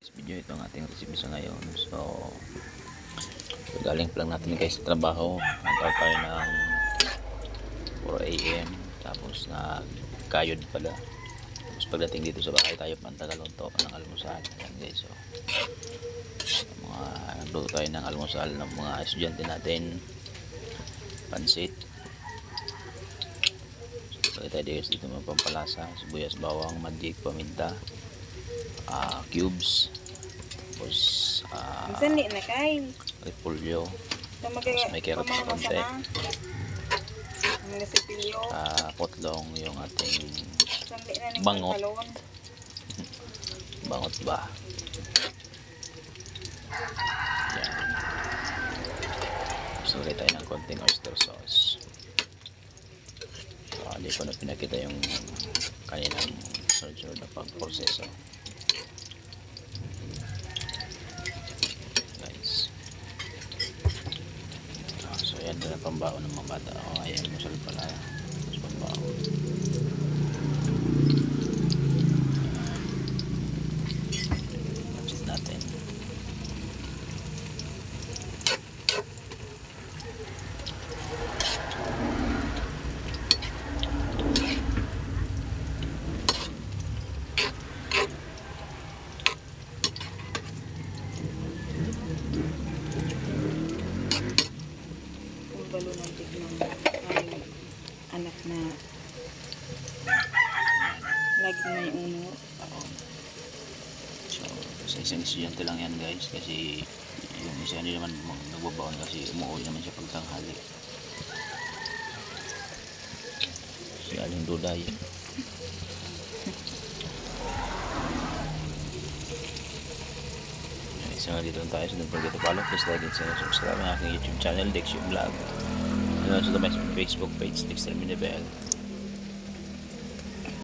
This video ito ang ating recipe sa ngayon. So galing pa lang natin guys sa trabaho. Nag-out tayo ng 4 AM. Tapos nagkayod pala. Tapos pagdating dito sa bahay tayo pantagalunto ng almusal. Ayan guys. So nagluto tayo ng almusal ng mga estudyante natin. Pansit. So tayo dito mga pampalasa. Sibuyas, bawang, mantika, paminta. Cubes, tapos sandi na kay repolyo, tapos may carrot na konti, potlong, yung ating bangot bangot ba yan. Tapos lagay tayo ng konting oyster sauce. So hindi ko na pinakita yung kaninang sunod-sunod na pagproseso. Ayan na pambaon ng mga bata. Ayan, masal pala. Tapos pambaon. Pansit natin. Balo ng tignan ng anak na lagi na yung uno. So sa isang estudyante lang yan guys, kasi yung isa hindi naman nagbabaon kasi umuwi naman siya pagtanghali. Si Aling Duday. So dito tayo, so don't forget to follow, please like and subscribe ang aking YouTube channel, Dexio Vlog. And also to my Facebook page, Dexter Minabel.